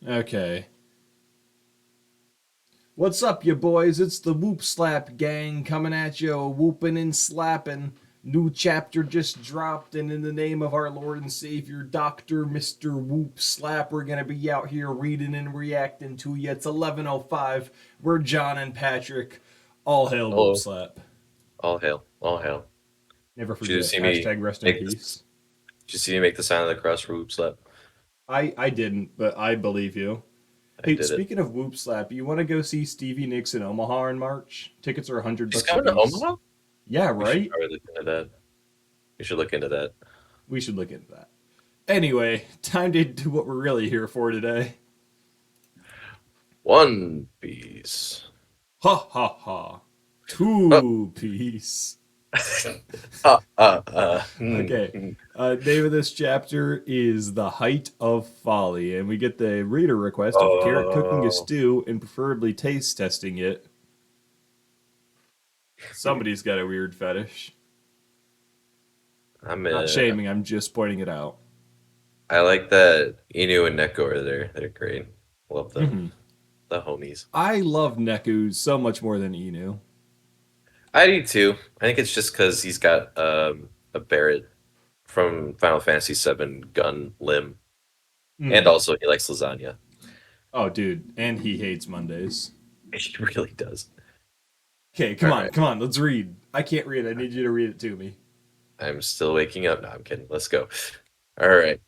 Okay. What's up, you boys? It's the Whoop Slap gang coming at you, whooping and slapping. New chapter just dropped, and in the name of our Lord and Savior, Dr. Mr. Whoop Slap, we're gonna be out here reading and reacting to you. It's 11:05. We're John and Patrick. All hail Whoop Hello, Slap. all hail, all hail. Never Did you forget. see me Hashtag rest in make this? peace. Did you see me make the sound of the cross for whoop slap? I didn't, but I believe you. I Hey, did it. speaking of Whoop Slap, you want to go see Stevie Nicks in Omaha in March? Tickets are 100 She's bucks a coming to piece. Omaha. Yeah, We should right? probably look into that. We should look into that. We should look into that. Anyway, time to do what we're really here for today. One Piece. Ha ha ha. Oh. 2 piece. Okay. Hmm. Name of this chapter is The Height of Folly, and we get the reader request of Carrot cooking a Oh, stew and preferably taste testing it. Somebody's got a weird fetish. I'm. Not shaming, I'm just pointing it out. I like that Inu and Neko are there. They're great. Love them. Hmm. The homies. I love Neku so much more than Inu. I do too. I think it's just because he's got a Barrett from Final Fantasy VII gun limb, and Mm. also he likes lasagna. Oh, dude, and he hates Mondays. He really does. Okay, All come on, right. come on, let's read. I can't read. I need you to read it to me. I'm still waking up. No, I'm kidding. Let's go. All right.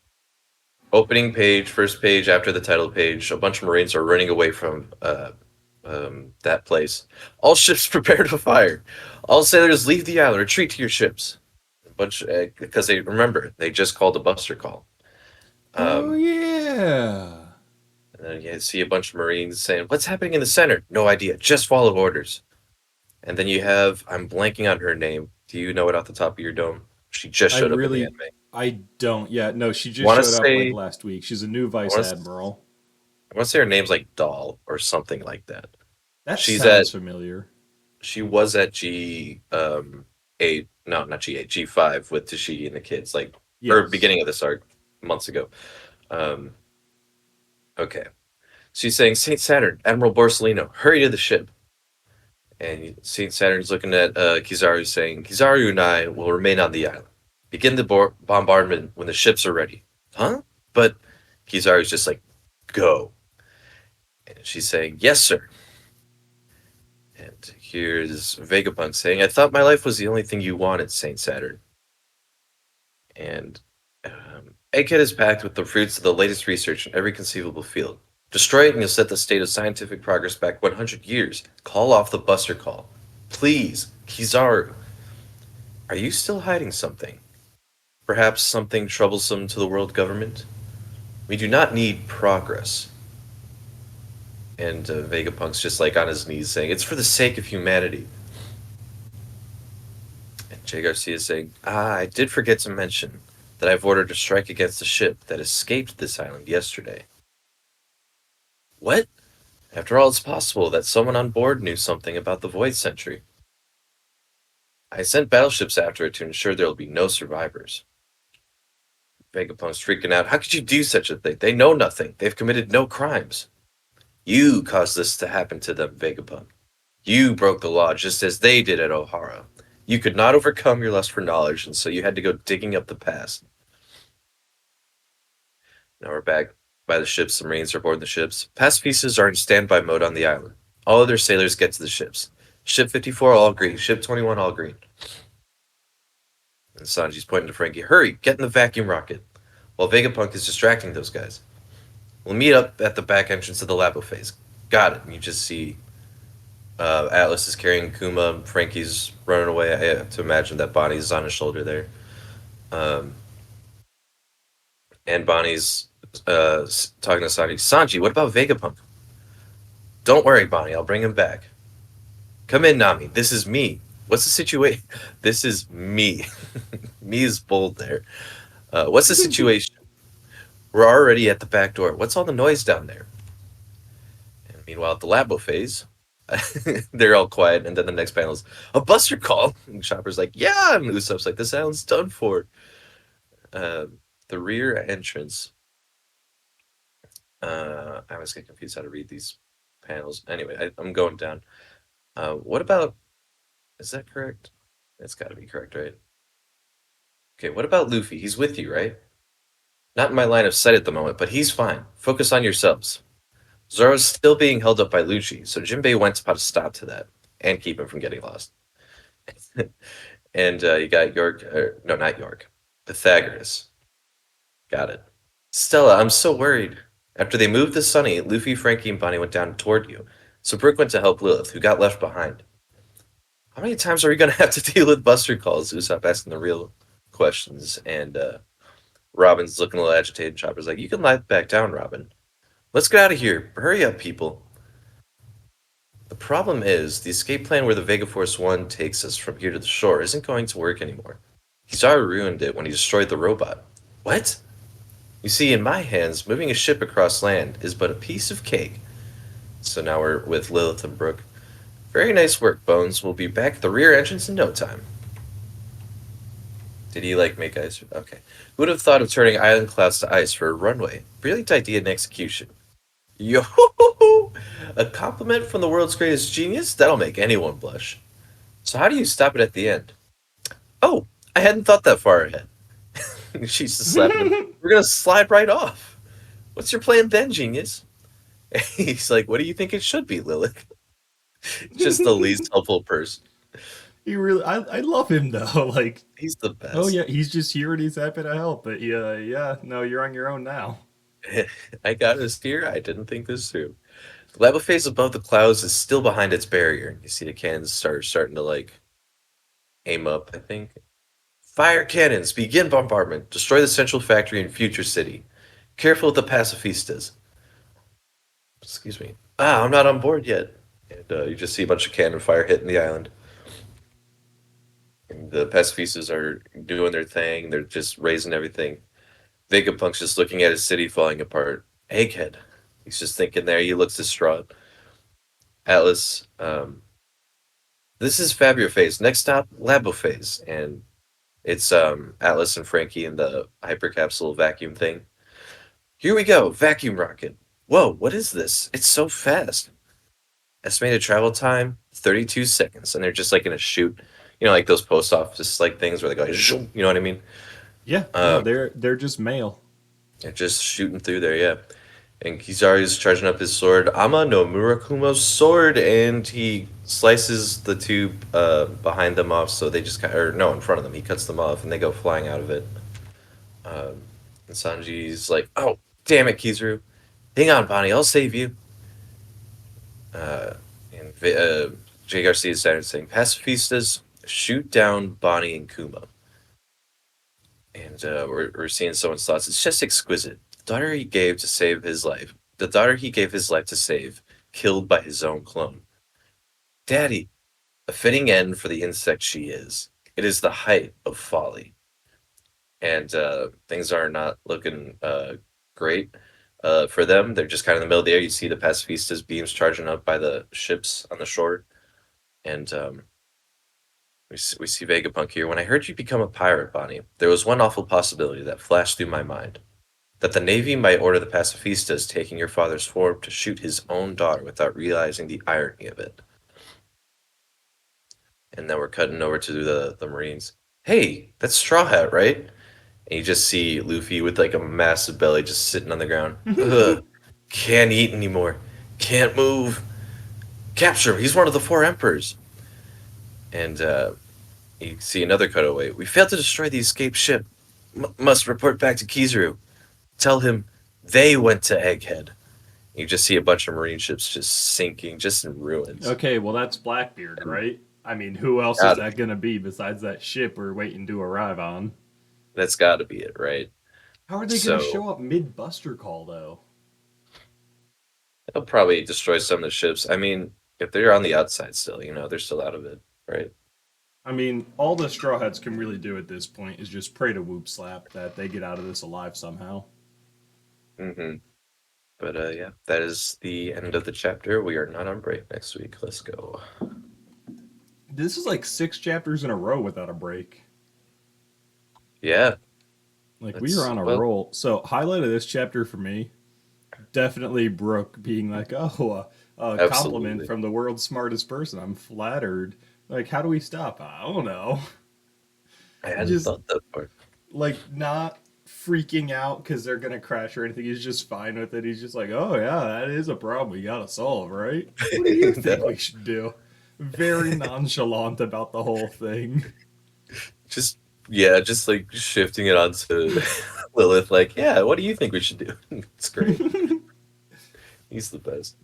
Opening page, first page after the title page. A bunch of Marines are running away from that place. All ships prepare to fire. All sailors leave the island. Retreat to your ships. A bunch because they remember they just called a buster call. Oh Um, yeah. and then you see a bunch of Marines saying, "What's happening in the center? No idea. Just follow orders." And then you have I'm blanking on her name. Do you know it off the top of your dome? She just I showed up in the really, anime. I don't. Yeah, no, she I just want to showed up like say last week. She's a new I vice want to admiral. I want to say her name's like Doll or something like that. That She's at sounds familiar. she was at G8, no, not G8, G5 with Tashigi and the kids, like or Yes. beginning of this arc months ago. Um, okay. She's saying, Saint Saturn, Admiral Borsellino, hurry to the ship. And Saint Saturn's looking at Kizaru saying, Kizaru and I will remain on the island. Begin the bombardment when the ships are ready. Huh? But Kizaru's just like, go. And she's saying, yes, sir. And here's Vegapunk saying, I thought my life was the only thing you wanted, Saint Saturn. And Egghead is packed with the fruits of the latest research in every conceivable field. Destroy it and you'll set the state of scientific progress back 100 years. Call off the Buster Call. Please, Kizaru, are you still hiding something? Perhaps something troublesome to the world government? We do not need progress. And Vegapunk's just like on his knees saying, it's for the sake of humanity. And Jay Garcia is saying, I did forget to mention that I've ordered a strike against a ship that escaped this island yesterday. What? After all, it's possible that someone on board knew something about the Void Sentry. I sent battleships after it to ensure there will be no survivors. Vegapunk's freaking out. How could you do such a thing? They know nothing. They've committed no crimes. You caused this to happen to them, Vegapunk. You broke the law just as they did at O'Hara. You could not overcome your lust for knowledge, and so you had to go digging up the past. Now we're back by the ships. The Marines are aboard the ships. Past pieces are in standby mode on the island. All other sailors get to the ships. Ship 54 all green. Ship 21 all green. And Sanji's pointing to Frankie. Hurry, get in the vacuum rocket. While Vegapunk is distracting those guys. We'll meet up at the back entrance of the Labo phase. Got it. And you just see Atlas is carrying Kuma. Frankie's running away. I have to imagine that Bonnie's on his shoulder there. Um, and Bonnie's talking to Sanji. Sanji, what about Vegapunk? Don't worry, Bonnie. I'll bring him back. Come in, Nami. This is me. What's the situation? This is me. Me is bold there. What's the situation? We're already at the back door. What's all the noise down there? And meanwhile, at the Labo phase, they're all quiet. And then the next panel is a buster call. And Chopper's like, yeah. And Usopp's like, the sound's done for. Uh, the rear entrance I always get confused how to read these panels. Anyway, I'm going down. What about, is that correct? It's got to be correct, right? Okay, what about Luffy? He's with you, right? Not in my line of sight at the moment, but he's fine. Focus on yourselves. Zoro's still being held up by Lucci, so Jinbei went to put a stop to that and keep him from getting lost. And you got York, no, not York, Pythagoras. Got it. Stella, I'm so worried. After they moved the Sunny, Luffy, Frankie, and Bonnie went down toward you. So Brooke went to help Lilith, who got left behind. How many times are we going to have to deal with Buster calls? Usopp asking the real questions, and Robin's looking a little agitated. Chopper's like, you can lie back down, Robin. Let's get out of here. Hurry up, people. The problem is, the escape plan where the Vega Force 1 takes us from here to the shore isn't going to work anymore. He's already ruined it when he destroyed the robot. What? You see, in my hands, moving a ship across land is but a piece of cake. So now we're with Lilith and Brooke. Very nice work, Bones. We'll be back at the rear entrance in no time. Did he, like, make ice? Okay. Who would have thought of turning island clouds to ice for a runway? Brilliant idea and execution. Yo! A compliment from the world's greatest genius? That'll make anyone blush. So how do you stop it at the end? Oh, I hadn't thought that far ahead. She's just slapping him. We're gonna slide right off. What's your plan then, genius? He's like, what do you think it should be, Lilith? Just the least helpful person. He really, I love him though. Like, He's the oh best. yeah, he's just here and he's happy to help. But yeah, no, you're on your own now. I got a steer. I didn't think this through. The lava phase above the clouds is still behind its barrier. You see the cannons starting to like aim up, I think. Fire cannons, begin bombardment. Destroy the central factory in Future City. Careful of the pacifistas. Excuse me. Ah, I'm not on board yet. And you just see a bunch of cannon fire hitting the island. And the pacifistas are doing their thing. They're just raising everything. Vegapunk's just looking at his city falling apart. Egghead. He's just thinking there. He looks distraught. Atlas. This is Fabio phase. Next stop, Labo phase. And it's Atlas and Frankie in the hypercapsule vacuum thing. Here we go. Vacuum rocket. Whoa, what is this? It's so fast. Estimated travel time 32 seconds, and they're just like in a shoot, like those post office like things where they go, zoom, you know what I mean? Yeah, no, Um, they're just male. they're just shooting through there, yeah. And Kizaru's charging up his sword, Ama no Murakumo's sword, and he slices the tube behind them off, so they just or no, in front of them, he cuts them off, and they go flying out of it. Um, and Sanji's like, "Oh, damn it, Kizaru! Hang on, Bonnie, I'll save you." Uh, and Jay Garcia started saying, "Pacifistas, shoot down Bonnie and Kuma." And we're seeing someone's thoughts. It's just exquisite. The daughter he gave to save his life. The daughter he gave his life to save, killed by his own clone. Daddy, a fitting end for the insect she is. It is the height of folly. And things are not looking great for them. They're just kind of in the middle of the air. You see the pacifistas' beams charging up by the ships on the shore. And we see Vegapunk here. When I heard you become a pirate, Bonnie, there was one awful possibility that flashed through my mind. That the Navy might order the pacifistas taking your father's form to shoot his own daughter without realizing the irony of it. And then we're cutting over to the Marines. Hey, that's Straw Hat, right? And you just see Luffy with like a massive belly just sitting on the ground. Ugh, can't eat anymore. Can't move. Capture him. He's one of the four emperors. And you see another cutaway. We failed to destroy the escaped ship. Must report back to Kizaru. Tell him they went to Egghead. You just see a bunch of Marine ships just sinking, just in ruins. Okay, well that's Blackbeard, And right? I mean, who else is gotta that be, gonna be besides that ship we're waiting to arrive on? that's got to be it, right? How are they gonna So show up mid Buster call though? they'll probably destroy some of the ships. I mean, if they're on the outside still, they're still out of it, right? I mean, all the Straw Hats can really do at this point is just pray to Whoop Slap that they get out of this alive somehow. Mm-hmm. But yeah, that is the end of the chapter. We are not on break next week. Let's go. This is like 6 chapters in a row without a break. Yeah, Like we are that's on a well. roll. So highlight of this chapter for me Definitely Brooke being like, "Oh, a compliment Absolutely. from the world's smartest person. I'm flattered." Like, how do we stop? I don't know. I hadn't Just thought that part. like not freaking out because they're gonna crash or anything. He's just fine with it. He's just like, "Oh yeah, that is a problem we gotta solve, right? What do you think No, we should do?" Very nonchalant about the whole thing. just yeah, just like shifting it onto Lilith. Like, yeah, what do you think we should do? It's great. He's the best.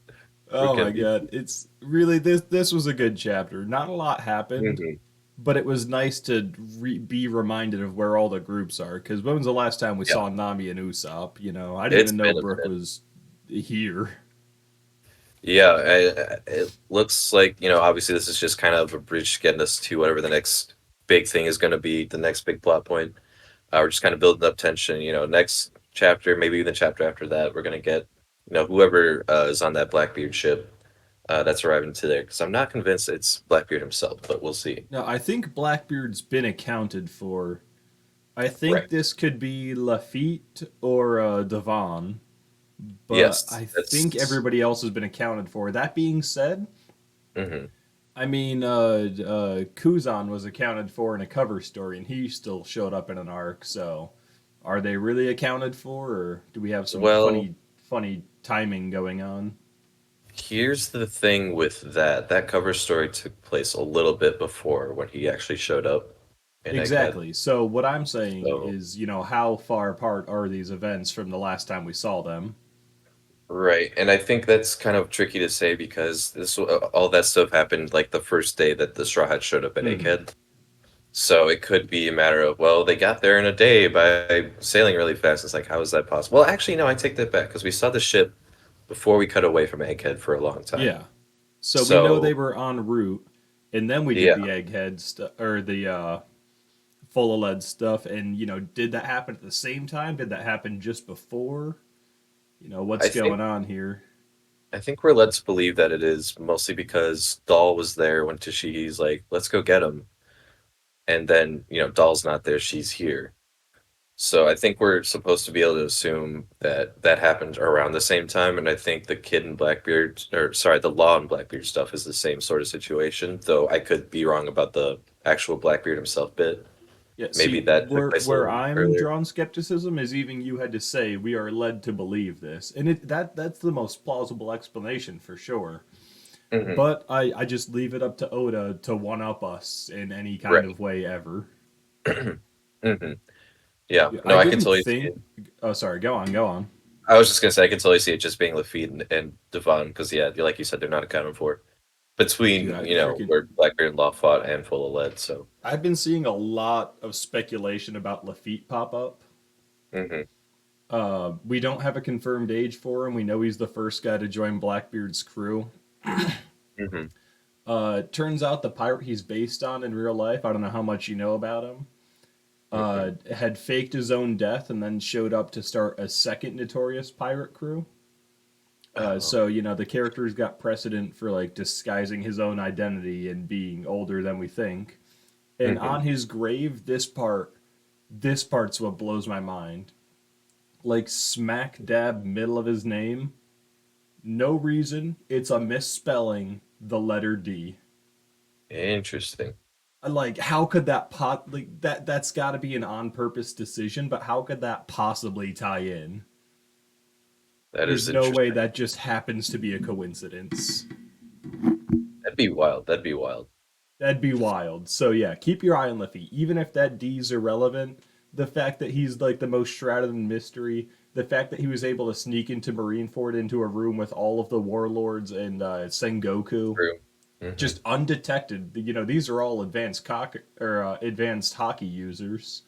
Oh Brooke my MVP. god, it's really this was a good chapter. Not a lot happened, Hmm. but it was nice to be reminded of where all the groups are. Because when was the last time we Yeah, saw Nami and Usopp? I didn't it's even know been a Brooke minute. was here. Yeah, it looks like, obviously this is just kind of a bridge getting us to whatever the next big thing is going to be, the next big plot point. We're just kind of building up tension. Next chapter, maybe even the chapter after that, we're going to get, whoever is on that Blackbeard ship that's arriving to there. Because I'm not convinced it's Blackbeard himself, but we'll see. Now I think Blackbeard's been accounted for. I think Right. this could be Lafitte or Devon, but Yes, I think that's. everybody else has been accounted for. That being said, Hmm. I mean, Kuzan was accounted for in a cover story, and he still showed up in an arc. So, are they really accounted for, or do we have some Well, funny timing going on? here's the thing with that. That cover story took place a little bit before when he actually showed up in Egghead. Exactly. So, what I'm saying So. is, how far apart are these events from the last time we saw them? Right, and I think that's kind of tricky to say because all that stuff happened like the first day that the Straw Hats showed up at Hmm. Egghead. So it could be a matter of, well, they got there in a day by sailing really fast. It's like, how is that possible? Well, actually, no, I take that back because we saw the ship before we cut away from Egghead for a long time. Yeah. So we know they So were en route, and then we get yeah, the egghead stuff or the full of lead stuff. And did that happen at the same time? Did that happen just before? What's I think going on here? I think we're led to believe that it is mostly because Doll was there when Tashihi's like, let's go get him, and then Doll's not there, she's here. So I think we're supposed to be able to assume that that happened around the same time, and I think the kid in Blackbeard, or sorry, the Law and Blackbeard stuff is the same sort of situation. Though I could be wrong about the actual Blackbeard himself bit. Yeah, Maybe see, that took place a where little I'm earlier. drawn skepticism is even you had to say we are led to believe this, and that's the most plausible explanation for sure. Hmm. But I just leave it up to Oda to one up us in any kind Right. of way ever. Hmm. Yeah. Yeah, I No, I can didn't totally see think. it. Oh, sorry. Go on. Go on. I was just gonna say I can totally see it just being Lafitte and Devon because yeah, like you said, they're not accounted for Dude, between I freaking. where Blackbeard and Law fought and Full of Lead. So. I've been seeing a lot of speculation about Lafitte pop up. Hmm. We don't have a confirmed age for him. We know he's the first guy to join Blackbeard's crew. Hmm. Turns out the pirate he's based on in real life, I don't know how much you know about him, Hmm. had faked his own death and then showed up to start a second notorious pirate crew. Oh. So the character's got precedent for like disguising his own identity and being older than we think. And Hmm. on his grave, this part's what blows my mind. Like smack dab middle of his name, no reason. It's a misspelling the letter D. Interesting. Like how could that like that's got to be an on purpose decision, but how could that possibly tie in? That There's is no way interesting. that just happens to be a coincidence. That'd be wild. That'd be wild. That'd be wild. So yeah, keep your eye on Liffy. Even if that D's irrelevant, the fact that he's like the most shrouded in mystery, the fact that he was able to sneak into Marineford into a room with all of the warlords and Sengoku, True. Hmm. just undetected. These are all advanced hockey users,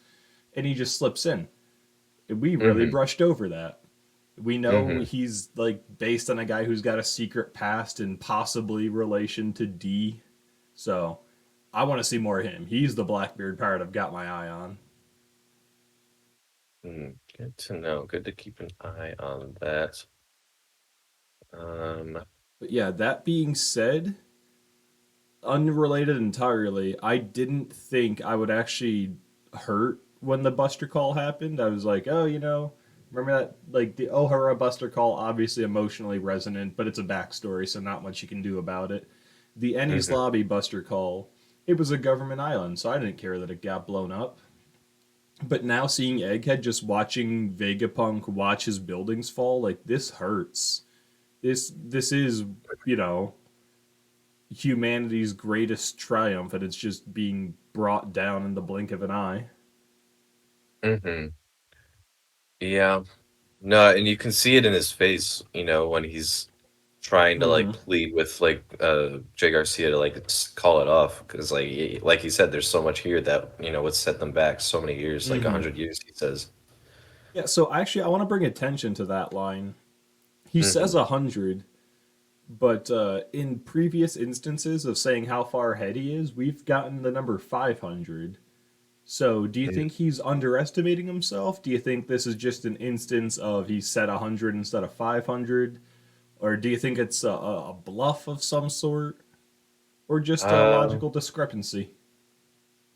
and he just slips in. We really Hmm. brushed over that. We know Hmm. he's like based on a guy who's got a secret past and possibly relation to D. So I want to see more of him. He's the Blackbeard pirate I've got my eye on. Good to know. Good to keep an eye on that. Um, But yeah, that being said, unrelated entirely, I didn't think I would actually hurt when the Buster call happened. I was like, oh, Remember that? Like the Ohara Buster Call, obviously emotionally resonant, but it's a backstory, so not much you can do about it. The Ennis Hmm. Lobby Buster Call, it was a government island, so I didn't care that it got blown up. But now seeing Egghead just watching Vegapunk watch his buildings fall, like this hurts. This is, you know, humanity's greatest triumph, and it's just being brought down in the blink of an eye. Hmm. Yeah. No, and you can see it in his face, when he's trying to like Mm-hmm. plead with like Jay Garcia to like call it off because like he said, there's so much here that would set them back so many years, like a Mm-hmm. hundred years, he says. Yeah, so actually, I want to bring attention to that line. He says Hmm. 100, but in previous instances of saying how far ahead he is, we've gotten the number 500. So, do you think he's underestimating himself? Do you think this is just an instance of he said 100 instead of 500? Or do you think it's a bluff of some sort? Or just a Um, logical discrepancy?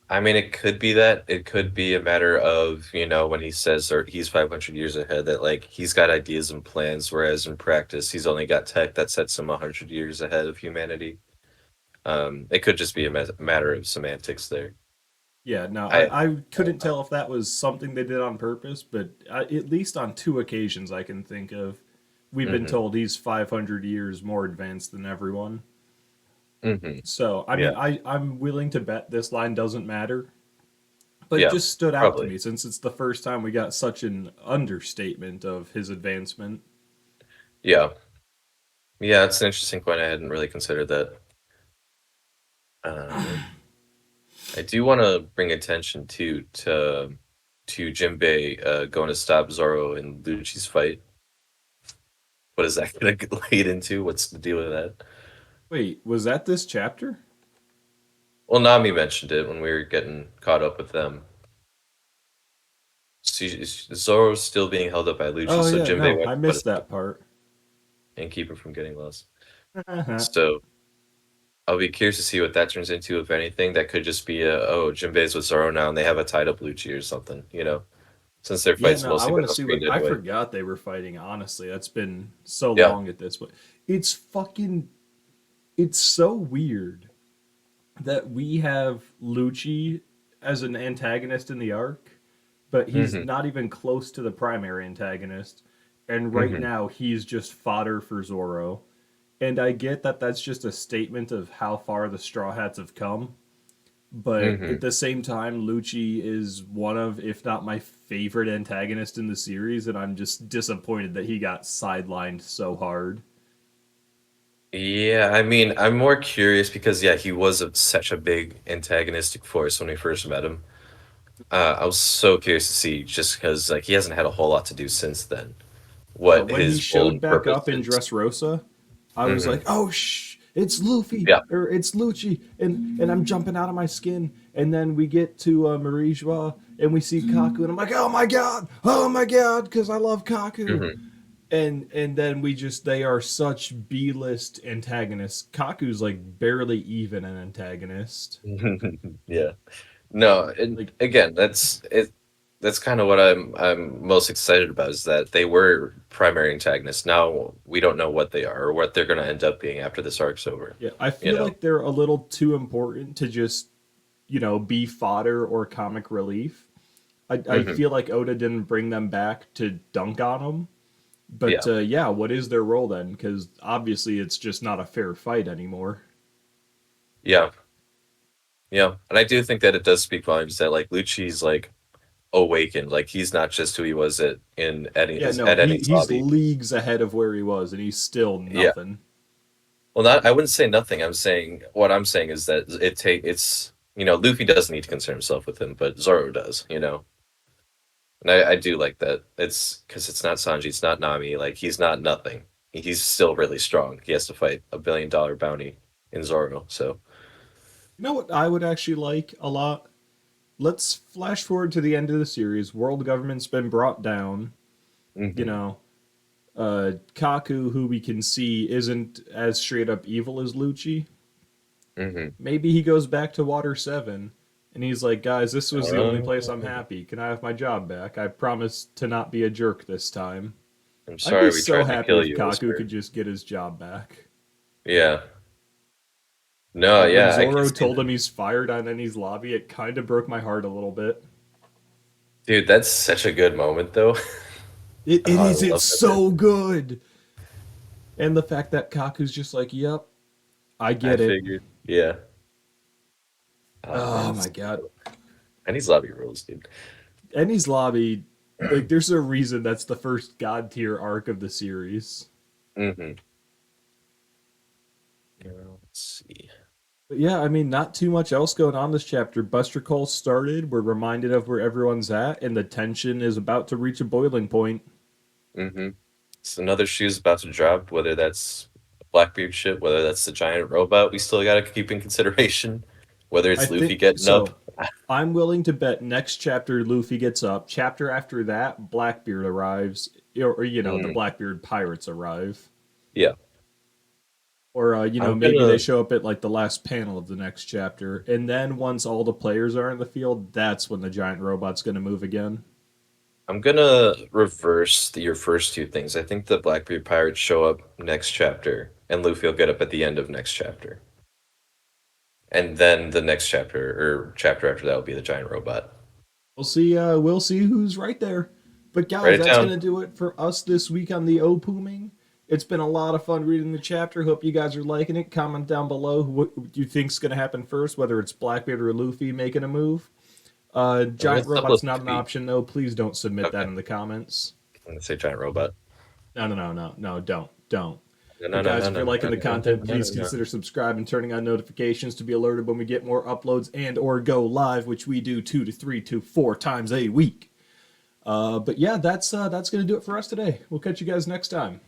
I mean, it could be that. It could be a matter of, when he says or he's 500 years ahead, that like he's got ideas and plans, whereas in practice he's only got tech that sets him 100 years ahead of humanity. It could just be a matter of semantics there. Yeah, no, I I don't couldn't know. tell if that was something they did on purpose, but at least on two occasions I can think of, we've been Hmm. told he's 500 years more advanced than everyone. Hmm. So, I Yeah. mean, I'm willing to bet this line doesn't matter, but it Yeah. just stood out to Probably. me since it's the first time we got such an understatement of his advancement. Yeah. Yeah, it's an interesting point. I hadn't really considered that. Um, I do want to bring attention to Jinbei going to stop Zoro and Lucci's fight. What is that going to lead into? What's the deal with that? Wait, was that this chapter? Well, Nami mentioned it when we were getting caught up with them. Zoro's still being held up by Lucci, Oh, so yeah, Jinbei no, went I to put missed us that part. and keep him from getting lost. So I'll be curious to see what that turns into, if anything. That could just be Jinbei's with Zoro now, and they have a tied up Lucci or something. Since their Yeah, fights no, I mostly been want to on see screen what. I anyway. forgot they were fighting, honestly. That's been so Yeah. long at this point. It's fucking. It's so weird that we have Lucci as an antagonist in the arc, but he's Hmm. not even close to the primary antagonist. And right Hmm. now, he's just fodder for Zoro. And I get that that's just a statement of how far the Straw Hats have come. But Hmm. at the same time, Lucci is one of, if not my favorite antagonist in the series, and I'm just disappointed that he got sidelined so hard. Yeah, I mean, I'm more curious because yeah, he was such a big antagonistic force when we first met him. I was so curious to see, just because like he hasn't had a whole lot to do since then, what When he his role showed and back purpose up in is. Dressrosa, I was Hmm. like, "Oh it's Luffy Yeah. or it's Lucci," and I'm jumping out of my skin. And then we get to Marijua and we see Kaku, and I'm like, oh my god," because I love Kaku. Hmm. And then we just they are such B list antagonists. Kaku's like barely even an antagonist. Yeah. No, and Like again, that's it. That's kind of what I'm most excited about, is that they were primary antagonists. Now we don't know what they are or what they're going to end up being after this arc's over. yeah, I You feel know. like they're a little too important to just be fodder or comic relief. I Hmm. feel like Oda didn't bring them back to dunk on them. But Yeah. yeah, what is their role then? Because obviously it's just not a fair fight anymore. Yeah. Yeah. And I do think that it does speak volumes that like Lucci's like awakened. Like he's not just who he was Yeah, no, at Eddie's he's lobby. leagues ahead of where he was, and he's still Yeah. nothing. Well, not I wouldn't say nothing. I'm saying is that it's Luffy doesn't need to concern himself with him, but Zoro does. And I do like that. It's because it's not Sanji, it's not Nami. Like he's not nothing. He's still really strong. He has to fight a $1 billion bounty in Zoro. So. You know what I would actually like a lot? Let's flash forward to the end of the series. World government's been brought down. You Hmm. know, Kaku, who we can see isn't as straight up evil as Lucci. Hmm. Maybe he goes back to Water 7, And he's like, guys, this was the only place I'm Oh. happy. Can I have my job back? I promise to not be a jerk this time. I'm I'd be sorry we so tried to happy kill if you, Kaku Whisper. could just get his job back. Yeah. No, But when yeah, I can Zoro see told that. him he's fired on Eni's lobby, it kind of broke my heart a little bit. Dude, that's such a good moment, though. It Oh, I is. It's love that bit. so good. And the fact that Kaku's just like, yep, I I get it. figured. Yeah. Oh, Oh man. my god. And he's lobby rules, dude. Eni's lobby, like, there's a reason that's the first god tier arc of the series. Mm-hmm. Let's see. But yeah, I mean, not too much else going on this chapter. Buster Call started. We're reminded of where everyone's at, and the tension is about to reach a boiling point. Mm-hmm. So another shoe's about to drop, whether that's Blackbeard ship, whether that's the giant robot, we still gotta keep in consideration. Whether I it's Luffy think getting up. so. I'm willing to bet next chapter Luffy gets up. Chapter after that, Blackbeard arrives, or the Mm, Blackbeard pirates arrive. yeah. Or I'm maybe they gonna show up at like the last panel of the next chapter, and then once all the players are in the field, that's when the giant robot's going to move again. I'm gonna reverse your first two things. I think the Blackbeard pirates show up next chapter, and Luffy will get up at the end of next chapter. And then the next chapter or chapter after that will be the giant robot. We'll see. We'll see who's right there. But Write guys, it that's down. gonna do it for us this week on the Opuming. It's been a lot of fun reading the chapter. Hope you guys are liking it. Comment down below what you think's gonna happen first, whether it's Blackbeard or Luffy making a move. I'm gonna Giant upload robot's not an Luffy. option though. Please don't submit that Okay. in the comments. I'm gonna say giant robot. No, don't. No, no, But no, guys, no, if no, you're no, liking no, the no, no, content, no, no, please no. consider subscribing, turning on notifications to be alerted when we get more uploads and or go live, which we do 2 to 3 to 4 times a week. But yeah, that's gonna do it for us today. We'll catch you guys next time.